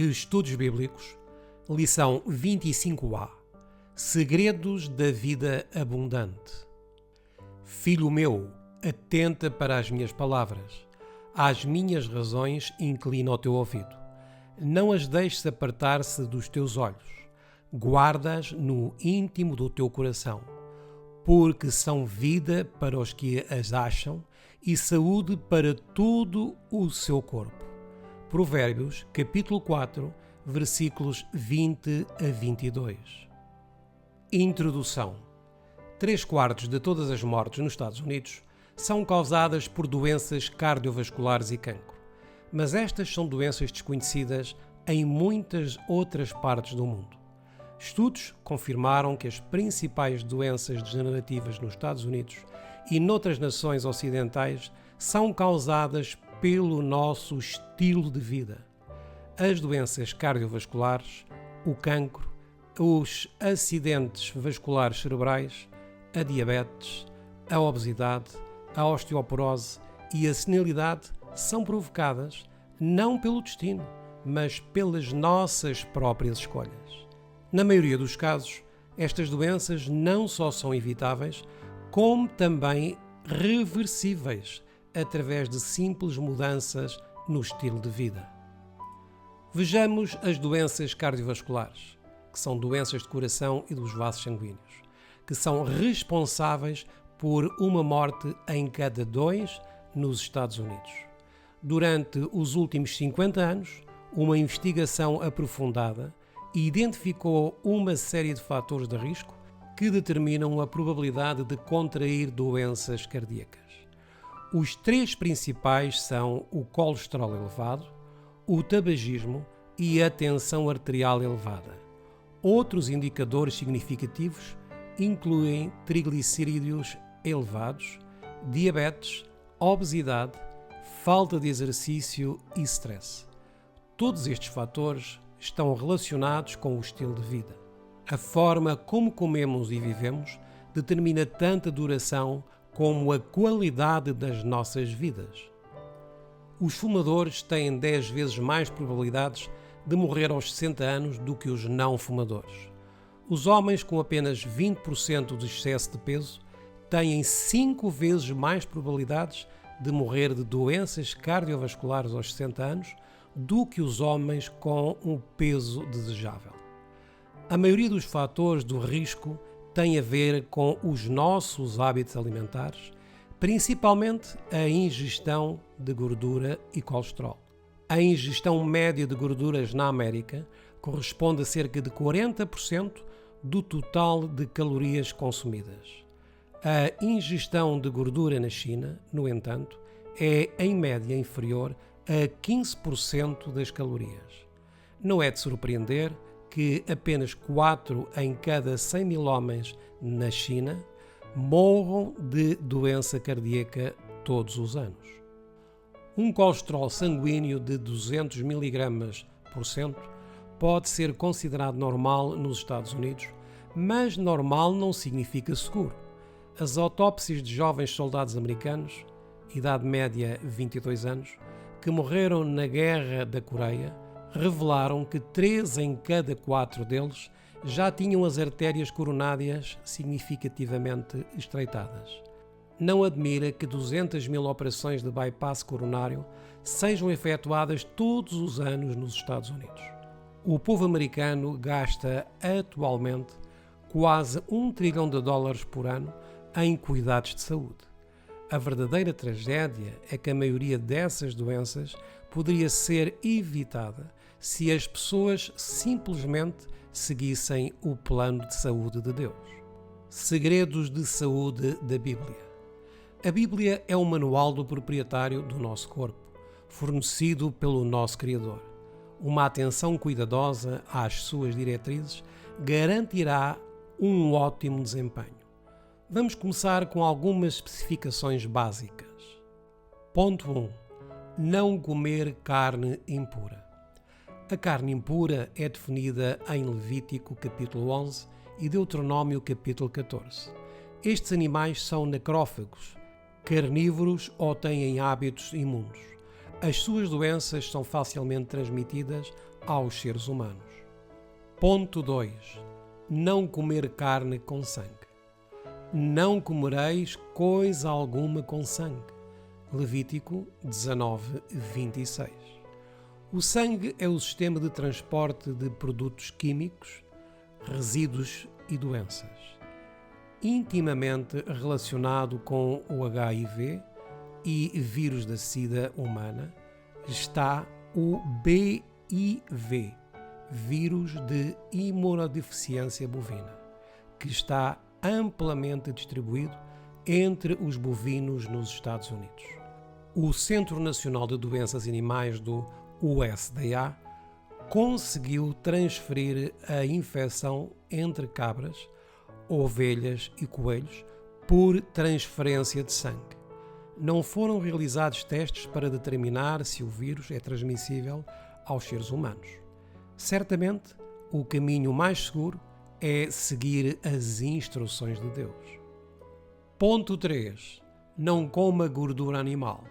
Estudos Bíblicos, lição 25A. Segredos da vida abundante. Filho meu, atenta para as minhas palavras. Às minhas razões inclina o teu ouvido. Não as deixes apartar-se dos teus olhos. Guarda-as no íntimo do teu coração, porque são vida para os que as acham e saúde para todo o seu corpo. Provérbios, capítulo 4, versículos 20 a 22. Introdução. 3/4 de todas as mortes nos Estados Unidos são causadas por doenças cardiovasculares e cancro, mas estas são doenças desconhecidas em muitas outras partes do mundo. Estudos confirmaram que as principais doenças degenerativas nos Estados Unidos e noutras nações ocidentais são causadas pelo nosso estilo de vida. As doenças cardiovasculares, o cancro, os acidentes vasculares cerebrais, a diabetes, a obesidade, a osteoporose e a senilidade são provocadas não pelo destino, mas pelas nossas próprias escolhas. Na maioria dos casos, estas doenças não só são evitáveis, como também reversíveis através de simples mudanças no estilo de vida. Vejamos as doenças cardiovasculares, que são doenças de coração e dos vasos sanguíneos, que são responsáveis por uma morte em cada 2 nos Estados Unidos. Durante os últimos 50 anos, uma investigação aprofundada identificou uma série de fatores de risco que determinam a probabilidade de contrair doenças cardíacas. Os 3 principais são o colesterol elevado, o tabagismo e a tensão arterial elevada. Outros indicadores significativos incluem triglicerídeos elevados, diabetes, obesidade, falta de exercício e stress. Todos estes fatores estão relacionados com o estilo de vida. A forma como comemos e vivemos determina tanto a duração como a qualidade das nossas vidas. Os fumadores têm 10 vezes mais probabilidades de morrer aos 60 anos do que os não fumadores. Os homens com apenas 20% de excesso de peso têm 5 vezes mais probabilidades de morrer de doenças cardiovasculares aos 60 anos do que os homens com um peso desejável. A maioria dos fatores do risco tem a ver com os nossos hábitos alimentares, principalmente a ingestão de gordura e colesterol. A ingestão média de gorduras na América corresponde a cerca de 40% do total de calorias consumidas. A ingestão de gordura na China, no entanto, é em média inferior a 15% das calorias. Não é de surpreender que apenas 4 em cada 100 mil homens na China morram de doença cardíaca todos os anos. Um colesterol sanguíneo de 200 mg por cento pode ser considerado normal nos Estados Unidos, mas normal não significa seguro. As autópsias de jovens soldados americanos, idade média 22 anos, que morreram na Guerra da Coreia, revelaram que 3 em cada 4 deles já tinham as artérias coronárias significativamente estreitadas. Não admira que 200 mil operações de bypass coronário sejam efetuadas todos os anos nos Estados Unidos. O povo americano gasta atualmente quase $1 trilhão por ano em cuidados de saúde. A verdadeira tragédia é que a maioria dessas doenças poderia ser evitada se as pessoas simplesmente seguissem o plano de saúde de Deus. Segredos de saúde da Bíblia. A Bíblia é o manual do proprietário do nosso corpo, fornecido pelo nosso Criador. Uma atenção cuidadosa às suas diretrizes garantirá um ótimo desempenho. Vamos começar com algumas especificações básicas. Ponto 1. Não comer carne impura. A carne impura é definida em Levítico capítulo 11 e Deuteronômio capítulo 14. Estes animais são necrófagos, carnívoros ou têm hábitos imundos. As suas doenças são facilmente transmitidas aos seres humanos. Ponto 2. Não comer carne com sangue. Não comereis coisa alguma com sangue. Levítico 19, 26. O sangue é o sistema de transporte de produtos químicos, resíduos e doenças. Intimamente relacionado com o HIV e vírus da SIDA humana está o BIV, vírus de imunodeficiência bovina, que está amplamente distribuído entre os bovinos nos Estados Unidos. O Centro Nacional de Doenças Animais do USDA conseguiu transferir a infecção entre cabras, ovelhas e coelhos por transferência de sangue. Não foram realizados testes para determinar se o vírus é transmissível aos seres humanos. Certamente, o caminho mais seguro é seguir as instruções de Deus. Ponto 3. Não coma gordura animal.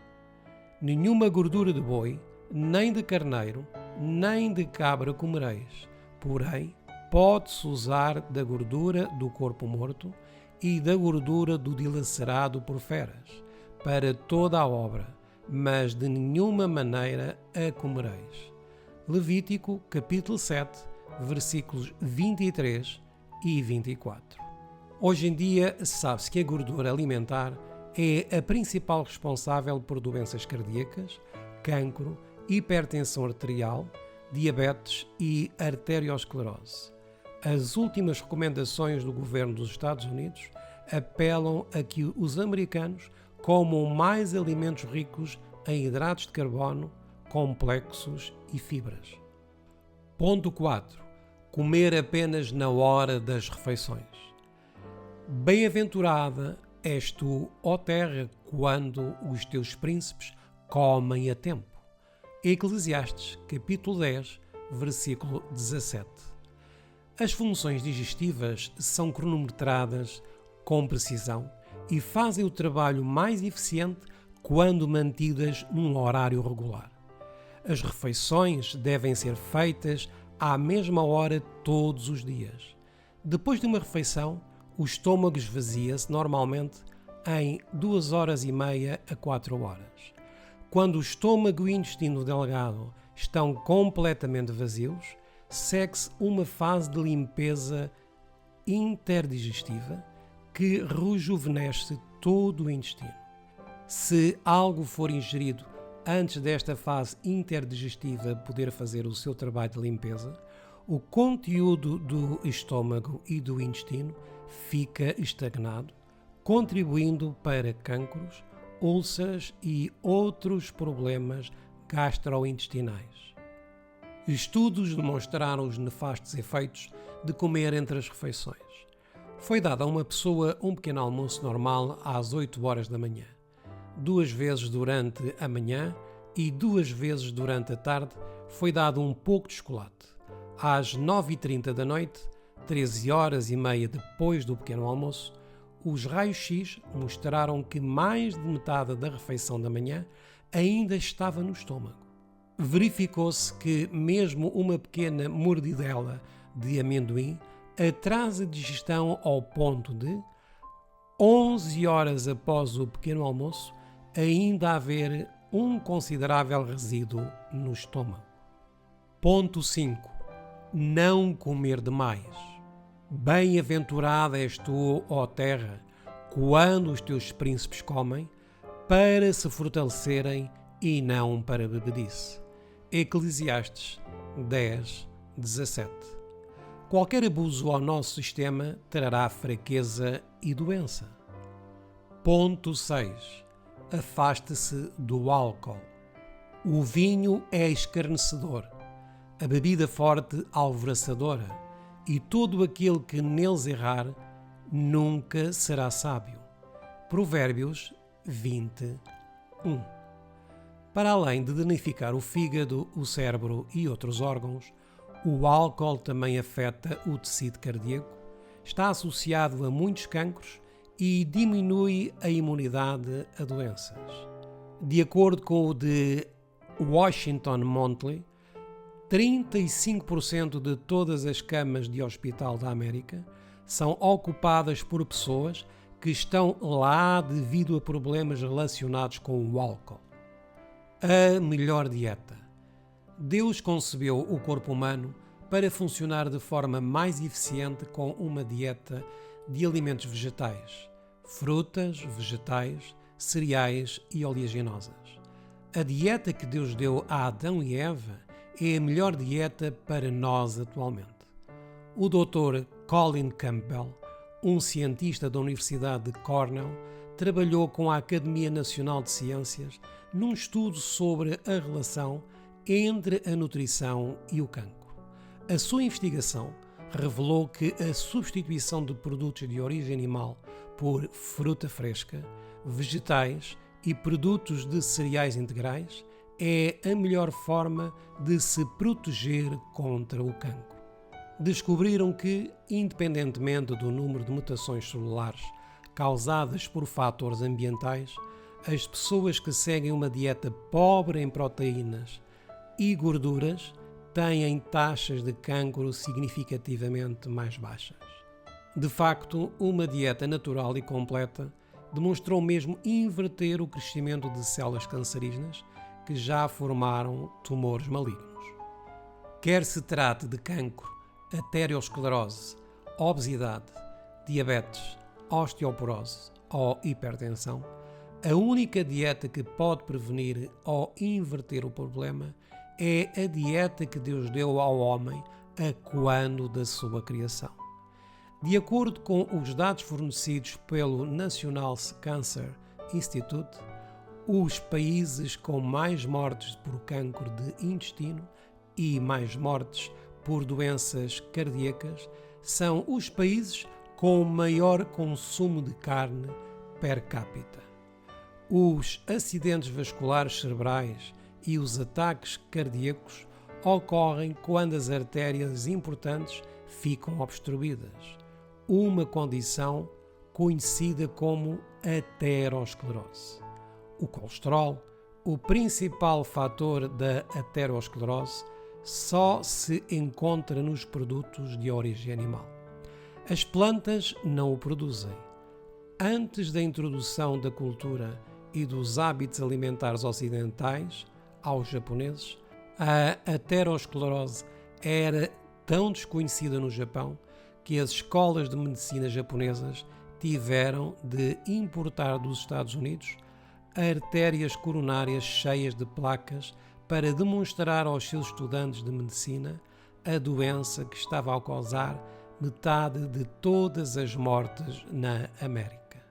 Nenhuma gordura de boi, nem de carneiro, nem de cabra comereis. Porém, pode-se usar da gordura do corpo morto e da gordura do dilacerado por feras, para toda a obra, mas de nenhuma maneira a comereis. Levítico, capítulo 7, versículos 23 e 24. Hoje em dia, sabe-se que a gordura alimentar é a principal responsável por doenças cardíacas, cancro, hipertensão arterial, diabetes e arteriosclerose. As últimas recomendações do governo dos Estados Unidos apelam a que os americanos comam mais alimentos ricos em hidratos de carbono, complexos e fibras. Ponto 4. Comer apenas na hora das refeições. Bem-aventurada és tu, ó terra, quando os teus príncipes comem a tempo. Eclesiastes, capítulo 10, versículo 17. As funções digestivas são cronometradas com precisão e fazem o trabalho mais eficiente quando mantidas num horário regular. As refeições devem ser feitas à mesma hora todos os dias. Depois de uma refeição, o estômago esvazia-se normalmente em 2 horas e meia a 4 horas. Quando o estômago e o intestino delgado estão completamente vazios, segue-se uma fase de limpeza interdigestiva que rejuvenesce todo o intestino. Se algo for ingerido antes desta fase interdigestiva poder fazer o seu trabalho de limpeza, o conteúdo do estômago e do intestino fica estagnado, contribuindo para cancros, úlceras e outros problemas gastrointestinais. Estudos demonstraram os nefastos efeitos de comer entre as refeições. Foi dado a uma pessoa um pequeno almoço normal às 8 horas da manhã. 2 vezes durante a manhã e 2 vezes durante a tarde foi dado um pouco de chocolate. Às 9h30 da noite, 13 horas e meia depois do pequeno almoço, os raios-x mostraram que mais de metade da refeição da manhã ainda estava no estômago. Verificou-se que mesmo uma pequena mordidela de amendoim atrasa a digestão ao ponto de, 11 horas após o pequeno almoço, ainda haver um considerável resíduo no estômago. Ponto 5. Não comer demais. Bem-aventurada és tu, ó terra, quando os teus príncipes comem, para se fortalecerem e não para bebedice. Eclesiastes 10, 17. Qualquer abuso ao nosso sistema trará fraqueza e doença. Ponto 6. Afaste-se do álcool. O vinho é escarnecedor, a bebida forte alvoroçadora, e todo aquele que neles errar nunca será sábio. Provérbios 20, 1. Para além de danificar o fígado, o cérebro e outros órgãos, o álcool também afeta o tecido cardíaco, está associado a muitos cancros e diminui a imunidade a doenças. De acordo com o The Washington Monthly, 35% de todas as camas de hospital da América são ocupadas por pessoas que estão lá devido a problemas relacionados com o álcool. A melhor dieta. Deus concebeu o corpo humano para funcionar de forma mais eficiente com uma dieta de alimentos vegetais, frutas, vegetais, cereais e oleaginosas. A dieta que Deus deu a Adão e Eva é a melhor dieta para nós atualmente. O Dr. Colin Campbell, um cientista da Universidade de Cornell, trabalhou com a Academia Nacional de Ciências num estudo sobre a relação entre a nutrição e o cancro. A sua investigação revelou que a substituição de produtos de origem animal por fruta fresca, vegetais e produtos de cereais integrais é a melhor forma de se proteger contra o cancro. Descobriram que, independentemente do número de mutações celulares causadas por fatores ambientais, as pessoas que seguem uma dieta pobre em proteínas e gorduras têm taxas de cancro significativamente mais baixas. De facto, uma dieta natural e completa demonstrou mesmo inverter o crescimento de células cancerígenas que já formaram tumores malignos. Quer se trate de cancro, arteriosclerose, obesidade, diabetes, osteoporose ou hipertensão, a única dieta que pode prevenir ou inverter o problema é a dieta que Deus deu ao homem a quando da sua criação. De acordo com os dados fornecidos pelo National Cancer Institute, os países com mais mortes por cancro de intestino e mais mortes por doenças cardíacas são os países com maior consumo de carne per capita. Os acidentes vasculares cerebrais e os ataques cardíacos ocorrem quando as artérias importantes ficam obstruídas, uma condição conhecida como aterosclerose. O colesterol, o principal fator da aterosclerose, só se encontra nos produtos de origem animal. As plantas não o produzem. Antes da introdução da cultura e dos hábitos alimentares ocidentais aos japoneses, a aterosclerose era tão desconhecida no Japão que as escolas de medicina japonesas tiveram de importar dos Estados Unidos artérias coronárias cheias de placas para demonstrar aos seus estudantes de medicina a doença que estava a causar metade de todas as mortes na América.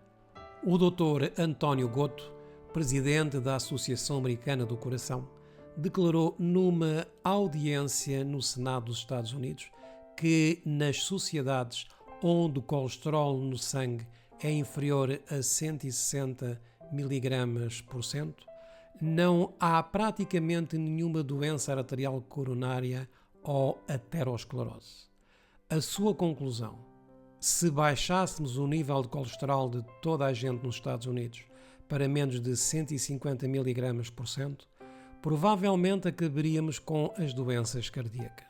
O Dr. António Goto, presidente da Associação Americana do Coração, declarou numa audiência no Senado dos Estados Unidos que nas sociedades onde o colesterol no sangue é inferior a 160 mg por cento, não há praticamente nenhuma doença arterial coronária ou aterosclerose. A sua conclusão: se baixássemos o nível de colesterol de toda a gente nos Estados Unidos para menos de 150 mg por cento, provavelmente acabaríamos com as doenças cardíacas.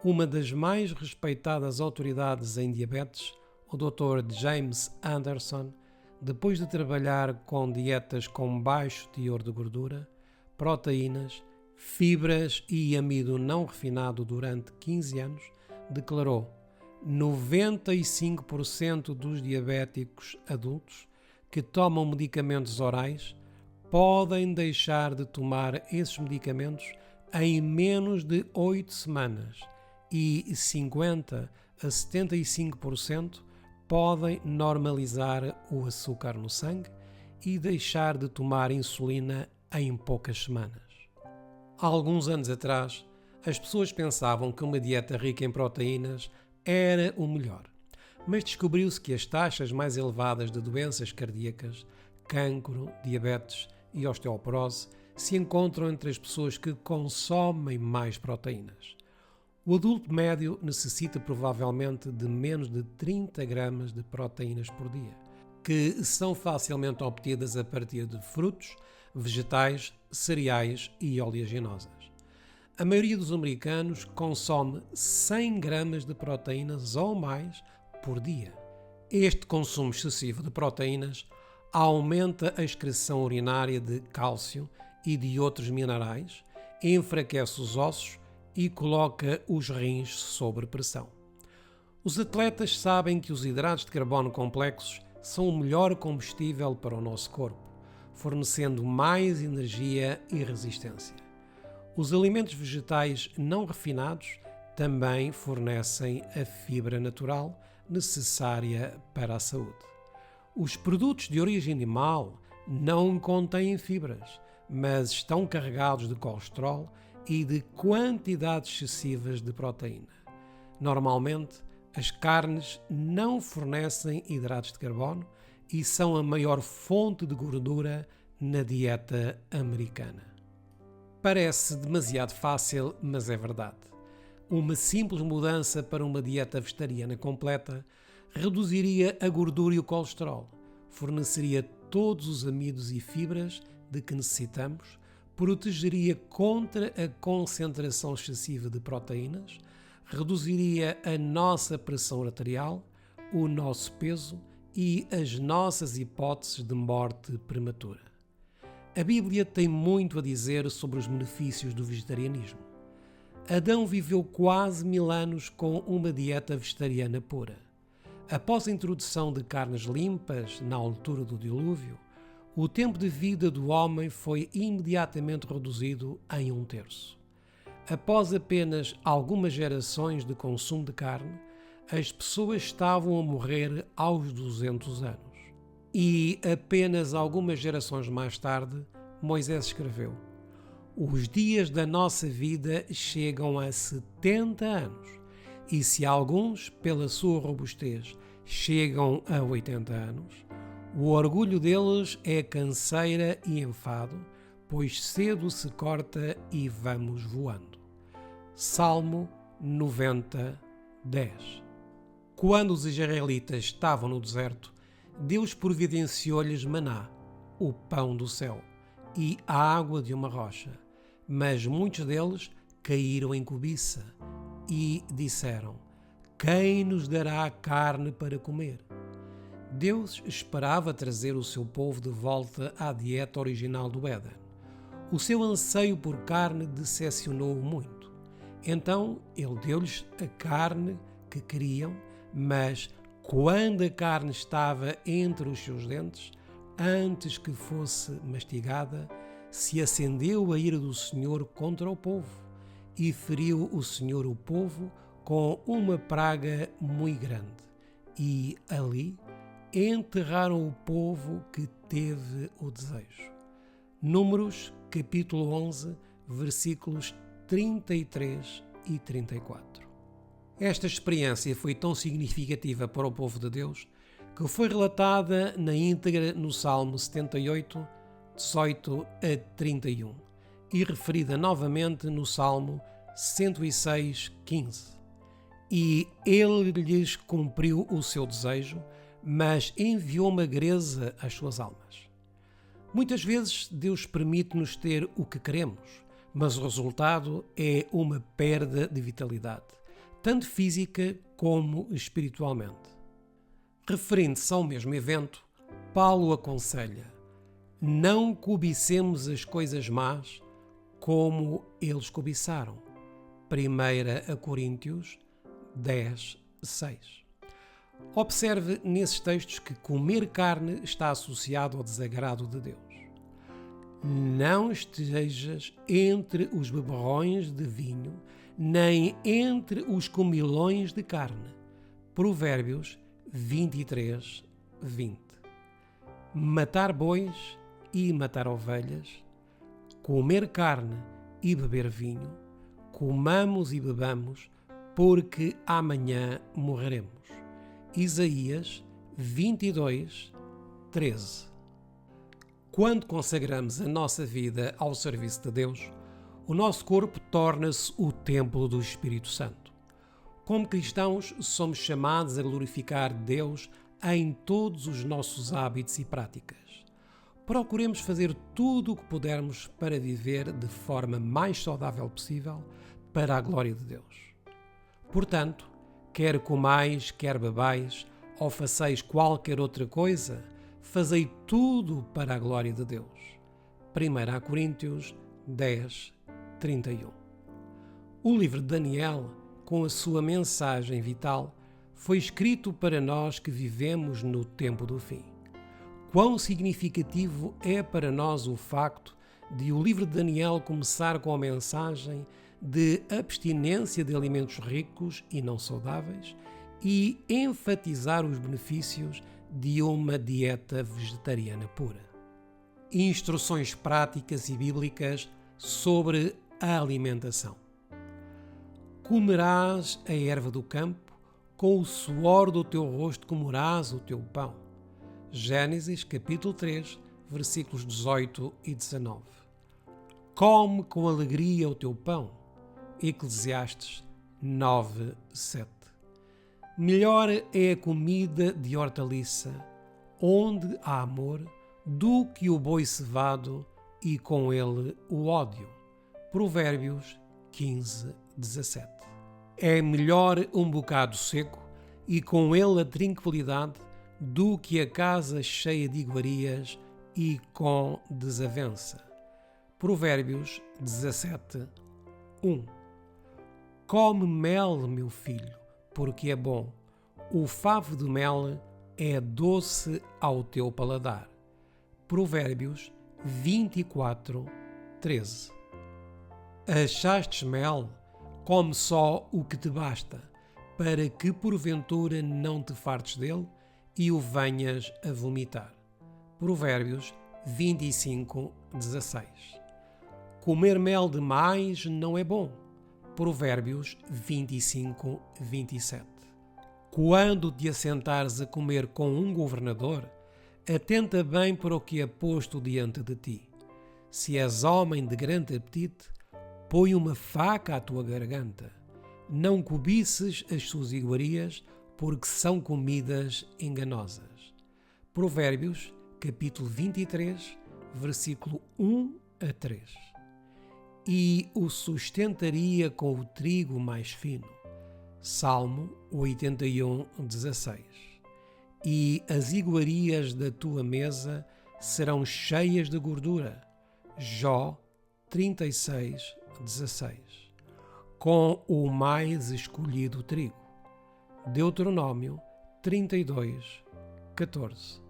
Uma das mais respeitadas autoridades em diabetes, o Dr. James Anderson, depois de trabalhar com dietas com baixo teor de gordura, proteínas, fibras e amido não refinado durante 15 anos, declarou: 95% dos diabéticos adultos que tomam medicamentos orais podem deixar de tomar esses medicamentos em menos de 8 semanas e 50 a 75% podem normalizar o açúcar no sangue e deixar de tomar insulina em poucas semanas. Há alguns anos atrás, as pessoas pensavam que uma dieta rica em proteínas era o melhor, mas descobriu-se que as taxas mais elevadas de doenças cardíacas, cancro, diabetes e osteoporose se encontram entre as pessoas que consomem mais proteínas. O adulto médio necessita provavelmente de menos de 30 gramas de proteínas por dia, que são facilmente obtidas a partir de frutos, vegetais, cereais e oleaginosas. A maioria dos americanos consome 100 gramas de proteínas ou mais por dia. Este consumo excessivo de proteínas aumenta a excreção urinária de cálcio e de outros minerais, enfraquece os ossos e coloca os rins sob pressão. Os atletas sabem que os hidratos de carbono complexos são o melhor combustível para o nosso corpo, fornecendo mais energia e resistência. Os alimentos vegetais não refinados também fornecem a fibra natural necessária para a saúde. Os produtos de origem animal não contêm fibras, mas estão carregados de colesterol e de quantidades excessivas de proteína. Normalmente, as carnes não fornecem hidratos de carbono e são a maior fonte de gordura na dieta americana. Parece demasiado fácil, mas é verdade. Uma simples mudança para uma dieta vegetariana completa reduziria a gordura e o colesterol, forneceria todos os amidos e fibras de que necessitamos, protegeria contra a concentração excessiva de proteínas, reduziria a nossa pressão arterial, o nosso peso e as nossas hipóteses de morte prematura. A Bíblia tem muito a dizer sobre os benefícios do vegetarianismo. Adão viveu quase 1000 anos com uma dieta vegetariana pura. Após a introdução de carnes limpas na altura do dilúvio, o tempo de vida do homem foi imediatamente reduzido em 1/3. Após apenas algumas gerações de consumo de carne, as pessoas estavam a morrer aos 200 anos. E apenas algumas gerações mais tarde, Moisés escreveu: os dias da nossa vida chegam a 70 anos, e se alguns, pela sua robustez, chegam a 80 anos, o orgulho deles é canseira e enfado, pois cedo se corta e vamos voando. Salmo 90, 10. Quando os israelitas estavam no deserto, Deus providenciou-lhes maná, o pão do céu, e a água de uma rocha. Mas muitos deles caíram em cobiça e disseram: quem nos dará carne para comer? Deus esperava trazer o seu povo de volta à dieta original do Éden. O seu anseio por carne decepcionou-o muito. Então ele deu-lhes a carne que queriam, mas quando a carne estava entre os seus dentes, antes que fosse mastigada, se acendeu a ira do Senhor contra o povo, e feriu o Senhor o povo com uma praga muito grande. E ali enterraram o povo que teve o desejo. Números, capítulo 11, versículos 33 e 34. Esta experiência foi tão significativa para o povo de Deus que foi relatada na íntegra no Salmo 78, 18 a 31 e referida novamente no Salmo 106, 15. E ele lhes cumpriu o seu desejo, mas enviou magreza às suas almas. Muitas vezes Deus permite-nos ter o que queremos, mas o resultado é uma perda de vitalidade, tanto física como espiritualmente. Referindo-se ao mesmo evento, Paulo aconselha: não cobicemos as coisas más como eles cobiçaram. 1 Coríntios 10, 6. Observe nesses textos que comer carne está associado ao desagrado de Deus. Não estejas entre os beberrões de vinho, nem entre os comilões de carne. Provérbios 23, 20. Matar bois e matar ovelhas, comer carne e beber vinho, comamos e bebamos, porque amanhã morreremos. Isaías 22, 13. Quando consagramos a nossa vida ao serviço de Deus, o nosso corpo torna-se o templo do Espírito Santo. Como cristãos, somos chamados a glorificar Deus em todos os nossos hábitos e práticas. procuremos fazer tudo o que pudermos para viver de forma mais saudável possível para a glória de Deus. Portanto, quer comais, quer bebais, ou faceis qualquer outra coisa, fazei tudo para a glória de Deus. 1 Coríntios 10, 31. O livro de Daniel, com a sua mensagem vital, foi escrito para nós que vivemos no tempo do fim. Quão significativo é para nós o facto de o livro de Daniel começar com a mensagem de abstinência de alimentos ricos e não saudáveis e enfatizar os benefícios de uma dieta vegetariana pura. Instruções práticas e bíblicas sobre a alimentação. Comerás a erva do campo, com o suor do teu rosto comerás o teu pão. Gênesis capítulo 3, versículos 18 e 19. Come com alegria o teu pão. Eclesiastes 9, 7. Melhor é a comida de hortaliça, onde há amor, do que o boi cevado e com ele o ódio. Provérbios 15, 17. É melhor um bocado seco e com ele a tranquilidade do que a casa cheia de iguarias e com desavença. Provérbios 17, 1. Come mel, meu filho, porque é bom. O favo de mel é doce ao teu paladar. Provérbios 24, 13. Achastes mel? Come só o que te basta, para que porventura não te fartes dele e o venhas a vomitar. Provérbios 25, 16. Comer mel demais não é bom. Provérbios 25, 27. Quando te assentares a comer com um governador, atenta bem para o que é posto diante de ti. Se és homem de grande apetite, põe uma faca à tua garganta. Não cobices as suas iguarias, porque são comidas enganosas. Provérbios, capítulo 23, versículo 1 a 3. E o sustentaria com o trigo mais fino. Salmo 81, 16. E as iguarias da tua mesa serão cheias de gordura. Jó 36, 16. Com o mais escolhido trigo. Deuteronômio 32, 14.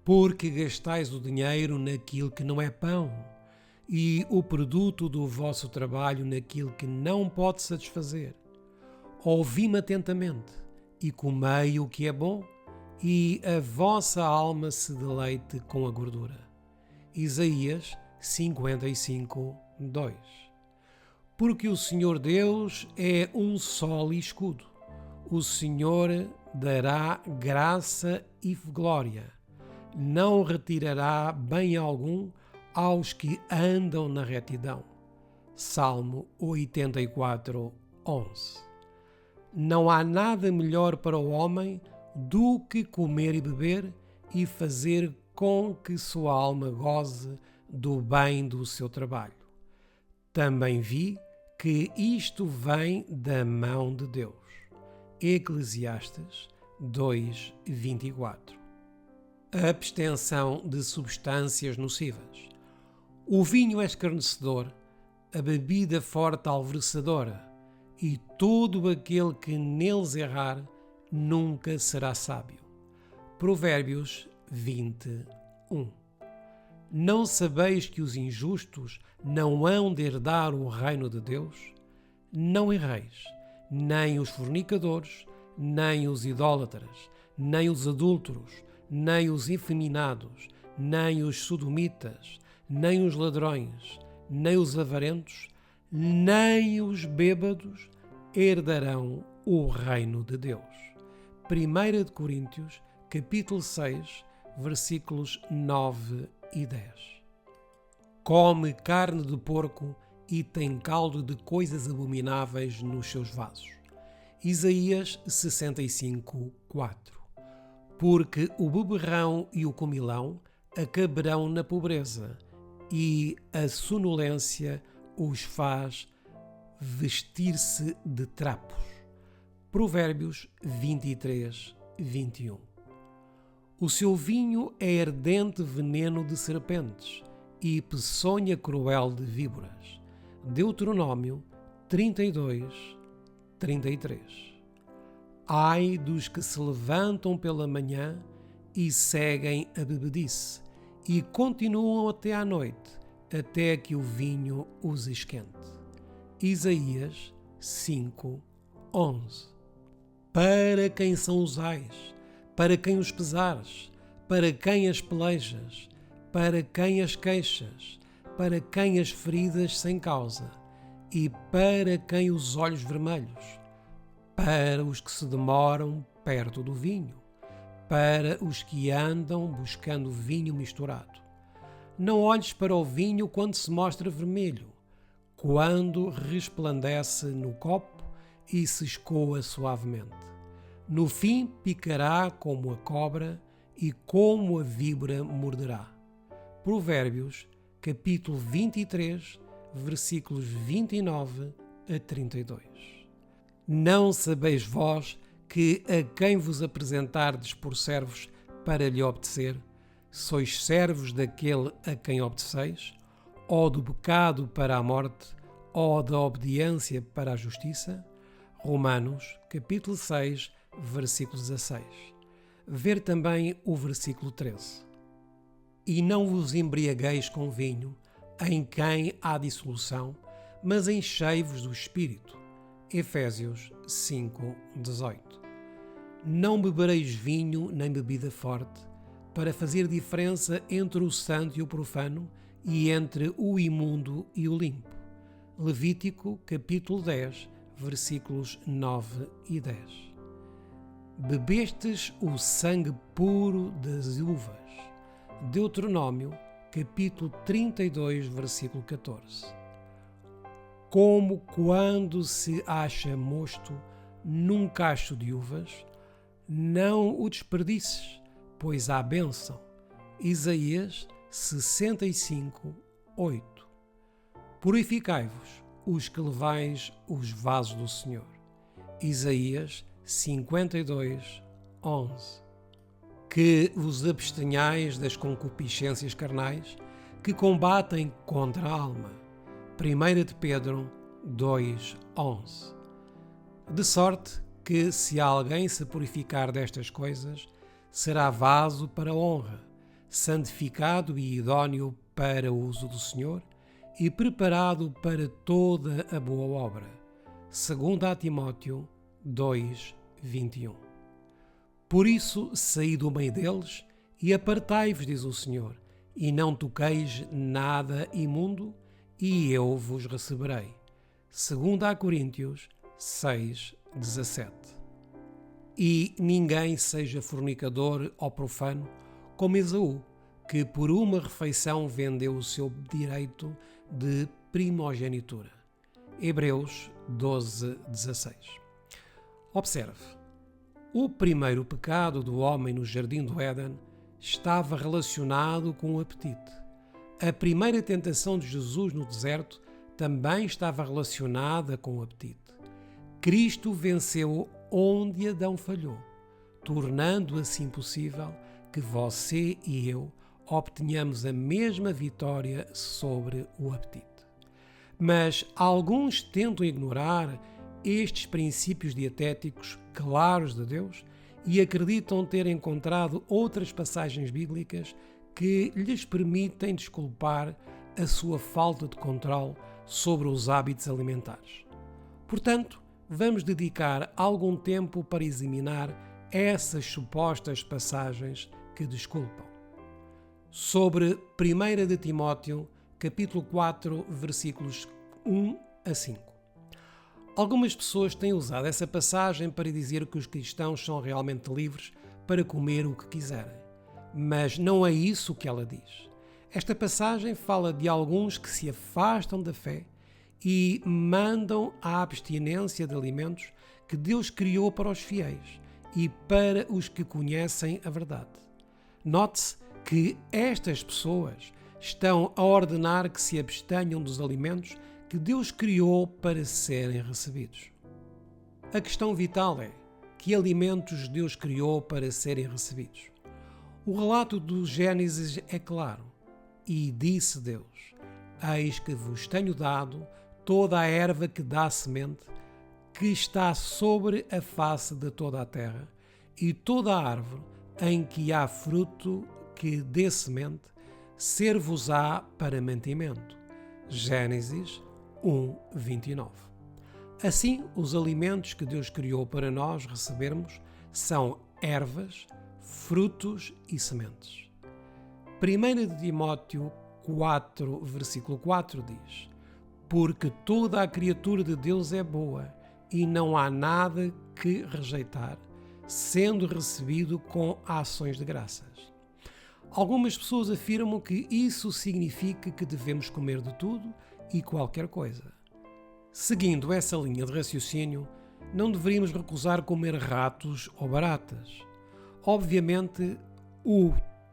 Porque gastais o dinheiro naquilo que não é pão, e o produto do vosso trabalho naquilo que não pode satisfazer. Ouvi-me atentamente, e comei o que é bom, e a vossa alma se deleite com a gordura. Isaías 55, 2. Porque o Senhor Deus é um sol e escudo. O Senhor dará graça e glória. Não retirará bem algum aos que andam na retidão. Salmo 84, 11. Não há nada melhor para o homem do que comer e beber e fazer com que sua alma goze do bem do seu trabalho. Também vi que isto vem da mão de Deus. Eclesiastes 2, 24. A abstenção de substâncias nocivas. O vinho é escarnecedor, a bebida forte alvoroçadora, e todo aquele que neles errar nunca será sábio. Provérbios 20, 1. Não sabeis que os injustos não hão de herdar o reino de Deus? Não erreis, nem os fornicadores, nem os idólatras, nem os adúlteros, nem os efeminados, nem os sodomitas, nem os ladrões, nem os avarentos, nem os bêbados herdarão o reino de Deus. 1 de Coríntios, capítulo 6, versículos 9 e 10. Come carne de porco e tem caldo de coisas abomináveis nos seus vasos. Isaías 65, 4. Porque o beberrão e o comilão, acabarão na pobreza, e a sonolência os faz vestir-se de trapos. Provérbios 23, 21. O seu vinho é ardente veneno de serpentes e peçonha cruel de víboras. Deuteronômio 32, 33. Ai dos que se levantam pela manhã e seguem a bebedice e continuam até à noite, até que o vinho os esquente. Isaías 5, 11. Para quem são os ais? Para quem os pesares? Para quem as pelejas? Para quem as queixas? Para quem as feridas sem causa? E para quem os olhos vermelhos? Para os que se demoram perto do vinho, para os que andam buscando vinho misturado. Não olhes para o vinho quando se mostra vermelho, quando resplandece no copo e se escoa suavemente. No fim picará como a cobra e como a víbora morderá. Provérbios, capítulo 23, versículos 29 a 32. Não sabeis vós que a quem vos apresentardes por servos para lhe obedecer, sois servos daquele a quem obedeceis, ou do pecado para a morte, ou da obediência para a justiça? Romanos, capítulo 6, versículo 16. Ver também o versículo 13. E não vos embriagueis com vinho, em quem há dissolução, mas enchei-vos do Espírito. Efésios 5, 18. Não bebereis vinho nem bebida forte, para fazer diferença entre o santo e o profano, e entre o imundo e o limpo. Levítico, capítulo 10, versículos 9 e 10. Bebestes o sangue puro das uvas. Deuteronômio, capítulo 32, versículo 14. Como quando se acha mosto num cacho de uvas, não o desperdices, pois há bênção. Isaías 65, 8. Purificai-vos, os que levais os vasos do Senhor. Isaías 52, 11. Que vos abstenhais das concupiscências carnais que combatem contra a alma. 1 de Pedro 2, 11. De sorte que, se alguém se purificar destas coisas, será vaso para honra, santificado e idóneo para o uso do Senhor e preparado para toda a boa obra. 2 Timóteo 2, 21. Por isso, saí do meio deles e apartai-vos, diz o Senhor, e não toqueis nada imundo, e eu vos receberei. 2 Coríntios 6, 17. E ninguém seja fornicador ou profano, como Esaú, que por uma refeição vendeu o seu direito de primogenitura. Hebreus 12, 16. Observe, o primeiro pecado do homem no jardim do Éden estava relacionado com o apetite. A primeira tentação de Jesus no deserto também estava relacionada com o apetite. Cristo venceu onde Adão falhou, tornando assim possível que você e eu obtenhamos a mesma vitória sobre o apetite. Mas alguns tentam ignorar estes princípios dietéticos claros de Deus e acreditam ter encontrado outras passagens bíblicas que lhes permitem desculpar a sua falta de controle sobre os hábitos alimentares. Portanto, vamos dedicar algum tempo para examinar essas supostas passagens que desculpam. Sobre 1 de Timóteo, capítulo 4, versículos 1 a 5. Algumas pessoas têm usado essa passagem para dizer que os cristãos são realmente livres para comer o que quiserem. Mas não é isso que ela diz. Esta passagem fala de alguns que se afastam da fé e mandam a abstinência de alimentos que Deus criou para os fiéis e para os que conhecem a verdade. Note-se que estas pessoas estão a ordenar que se abstenham dos alimentos que Deus criou para serem recebidos. A questão vital é: que alimentos Deus criou para serem recebidos? O relato do Gênesis é claro. E disse Deus: eis que vos tenho dado toda a erva que dá semente, que está sobre a face de toda a terra, e toda a árvore em que há fruto que dê semente, ser-vos-á para mantimento. Gênesis 1:29. Assim, os alimentos que Deus criou para nós recebermos são ervas, frutos e sementes. 1 Timóteo 4, versículo 4 diz: porque toda a criatura de Deus é boa, e não há nada que rejeitar, sendo recebido com ações de graças. Algumas pessoas afirmam que isso significa que devemos comer de tudo e qualquer coisa. Seguindo essa linha de raciocínio, não deveríamos recusar comer ratos ou baratas. Obviamente,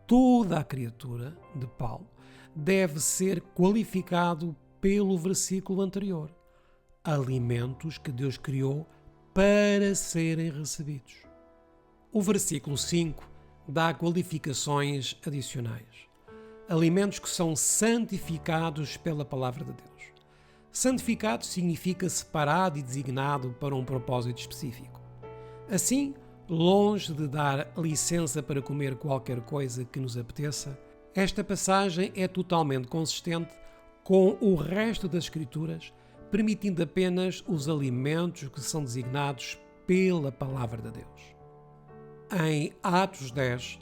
toda a criatura de Paulo deve ser qualificado pelo versículo anterior: alimentos que Deus criou para serem recebidos. O versículo 5 dá qualificações adicionais: alimentos que são santificados pela palavra de Deus. Santificado significa separado e designado para um propósito específico. Assim, longe de dar licença para comer qualquer coisa que nos apeteça, esta passagem é totalmente consistente com o resto das Escrituras, permitindo apenas os alimentos que são designados pela palavra de Deus. Em Atos 10,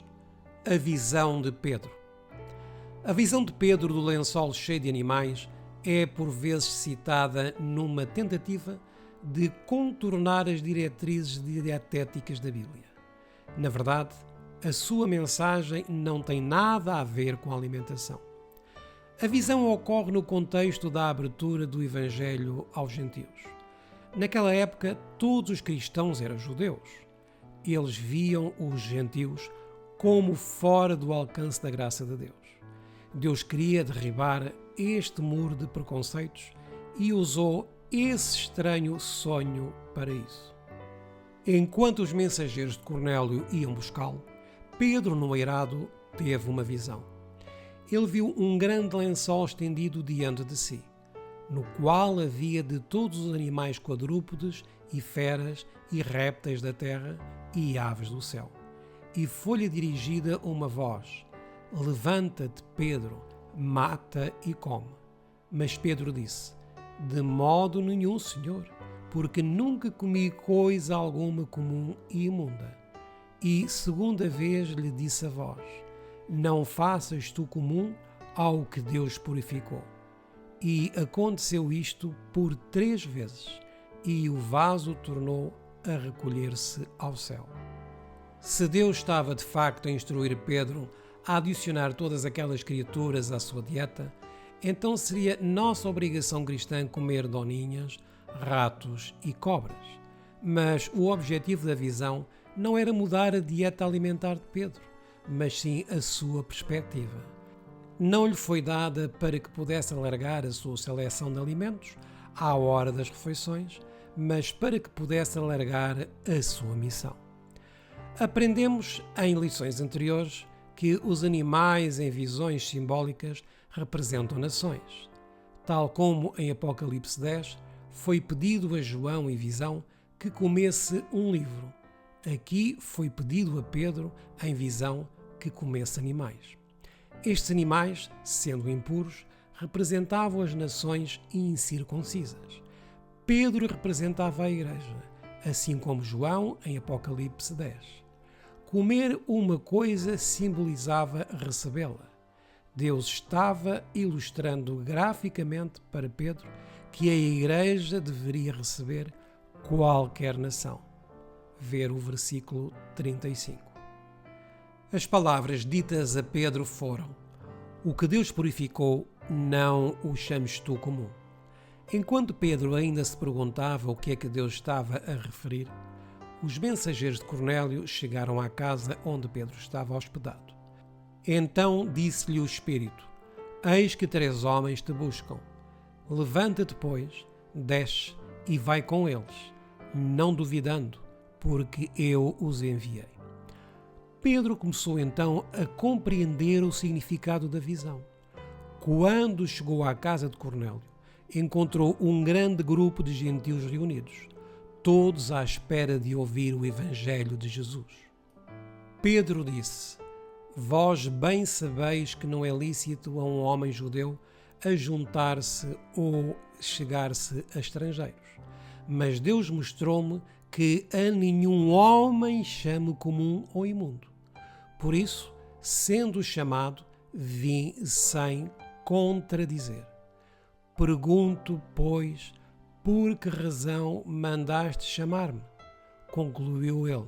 a visão de Pedro. A visão de Pedro do lençol cheio de animais é por vezes citada numa tentativa de contornar as diretrizes dietéticas da Bíblia. Na verdade, a sua mensagem não tem nada a ver com a alimentação. A visão ocorre no contexto da abertura do Evangelho aos gentios. Naquela época, todos os cristãos eram judeus. Eles viam os gentios como fora do alcance da graça de Deus. Deus queria derribar este muro de preconceitos e usou esse estranho sonho para isso. Enquanto os mensageiros de Cornélio iam buscá-lo, Pedro, no eirado, teve uma visão. Ele viu um grande lençol estendido diante de si, no qual havia de todos os animais quadrúpedes e feras e répteis da terra e aves do céu. E foi-lhe dirigida uma voz: levanta-te, Pedro, mata e come. Mas Pedro disse: de modo nenhum, Senhor, porque nunca comi coisa alguma comum e imunda. E segunda vez lhe disse a voz: não faças tu comum ao que Deus purificou. E aconteceu isto por 3 vezes, e o vaso tornou a recolher-se ao céu. Se Deus estava de facto a instruir Pedro a adicionar todas aquelas criaturas à sua dieta, então seria nossa obrigação cristã comer doninhas, ratos e cobras. Mas o objetivo da visão não era mudar a dieta alimentar de Pedro, mas sim a sua perspectiva. Não lhe foi dada para que pudesse alargar a sua seleção de alimentos à hora das refeições, mas para que pudesse alargar a sua missão. Aprendemos em lições anteriores que os animais em visões simbólicas representam nações. Tal como em Apocalipse 10, foi pedido a João em visão que comesse um livro. Aqui foi pedido a Pedro em visão que comesse animais. Estes animais, sendo impuros, representavam as nações incircuncisas. Pedro representava a Igreja, assim como João em Apocalipse 10. Comer uma coisa simbolizava recebê-la. Deus estava ilustrando graficamente para Pedro que a Igreja deveria receber qualquer nação. Ver o versículo 35. As palavras ditas a Pedro foram: o que Deus purificou, não o chames tu comum. Enquanto Pedro ainda se perguntava o que é que Deus estava a referir, os mensageiros de Cornélio chegaram à casa onde Pedro estava hospedado. Então disse-lhe o Espírito: Eis que 3 homens te buscam. Levanta-te, pois, desce e vai com eles, não duvidando, porque eu os enviei. Pedro começou então a compreender o significado da visão. Quando chegou à casa de Cornélio, encontrou um grande grupo de gentios reunidos, todos à espera de ouvir o Evangelho de Jesus. Pedro disse: Vós bem sabeis que não é lícito a um homem judeu ajuntar-se ou chegar-se a estrangeiros. Mas Deus mostrou-me que a nenhum homem chame comum ou imundo. Por isso, sendo chamado, vim sem contradizer. Pergunto, pois, por que razão mandaste chamar-me? Concluiu ele.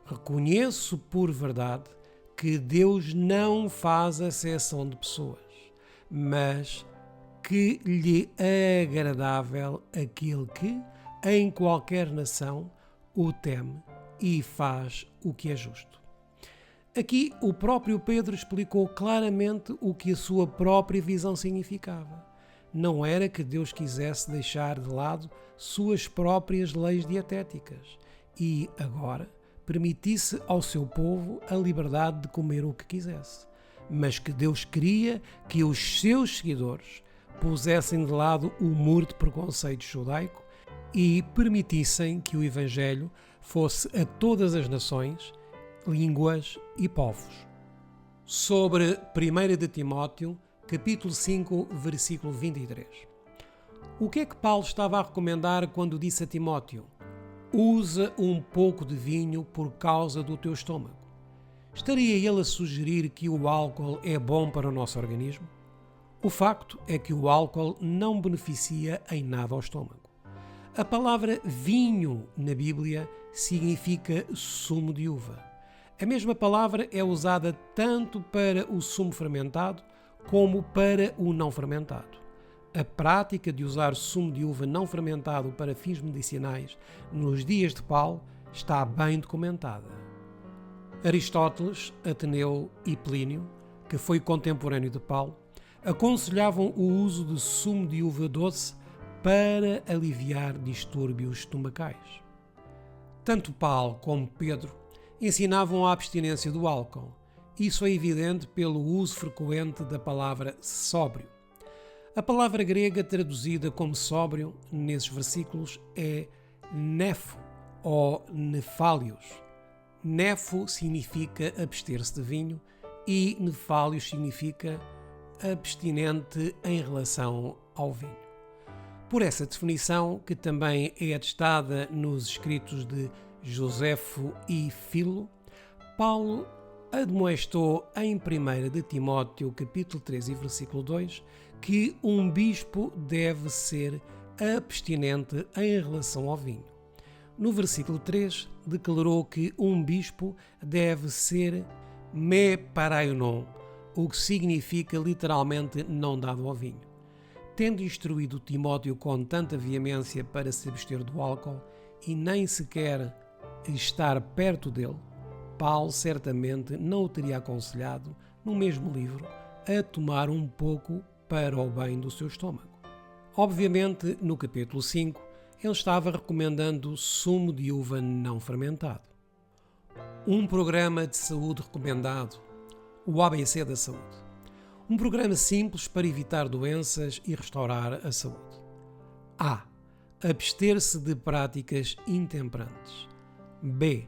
Reconheço por verdade que Deus não faz acepção de pessoas, mas que lhe é agradável aquele que, em qualquer nação, o teme e faz o que é justo. Aqui o próprio Pedro explicou claramente o que a sua própria visão significava. Não era que Deus quisesse deixar de lado suas próprias leis dietéticas e, agora, permitisse ao seu povo a liberdade de comer o que quisesse, mas que Deus queria que os seus seguidores pusessem de lado o muro de preconceito judaico e permitissem que o Evangelho fosse a todas as nações, línguas e povos. Sobre 1 de Timóteo, capítulo 5, versículo 23. O que é que Paulo estava a recomendar quando disse a Timóteo: Usa um pouco de vinho por causa do teu estômago? Estaria ele a sugerir que o álcool é bom para o nosso organismo? O facto é que o álcool não beneficia em nada ao estômago. A palavra vinho na Bíblia significa sumo de uva. A mesma palavra é usada tanto para o sumo fermentado como para o não fermentado. A prática de usar sumo de uva não fermentado para fins medicinais nos dias de Paulo está bem documentada. Aristóteles, Ateneu e Plínio, que foi contemporâneo de Paulo, aconselhavam o uso de sumo de uva doce para aliviar distúrbios estomacais. Tanto Paulo como Pedro ensinavam a abstinência do álcool. Isso é evidente pelo uso frequente da palavra sóbrio. A palavra grega traduzida como sóbrio nesses versículos é nefo ou nefálios. Nefo significa abster-se de vinho e nefálios significa abstinente em relação ao vinho. Por essa definição, que também é atestada nos escritos de Joséfo e Filo, Paulo admoestou em 1 de Timóteo, capítulo 3 e versículo 2, que um bispo deve ser abstinente em relação ao vinho. No versículo 3, declarou que um bispo deve ser me paraionon, o que significa literalmente não dado ao vinho. Tendo instruído Timóteo com tanta veemência para se abster do álcool e nem sequer estar perto dele, Paulo certamente não o teria aconselhado, no mesmo livro, a tomar um pouco para o bem do seu estômago. Obviamente, no capítulo 5, ele estava recomendando sumo de uva não fermentado. Um programa de saúde recomendado, o ABC da saúde. Um programa simples para evitar doenças e restaurar a saúde. A. Abster-se de práticas intemperantes. B.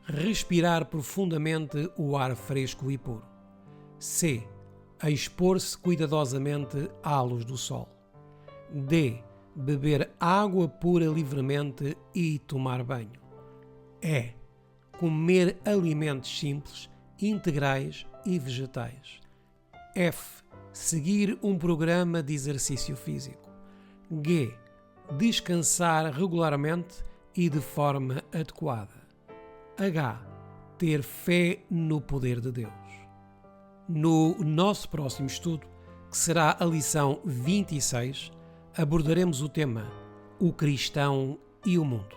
Respirar profundamente o ar fresco e puro. C. Expor-se cuidadosamente à luz do sol. D. Beber água pura livremente e tomar banho. E. Comer alimentos simples, integrais e vegetais. F. Seguir um programa de exercício físico. G. Descansar regularmente e de forma adequada. H. Ter fé no poder de Deus. No nosso próximo estudo, que será a lição 26, abordaremos o tema O Cristão e o Mundo.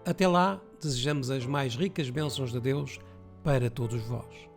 Até lá, desejamos as mais ricas bênçãos de Deus para todos vós.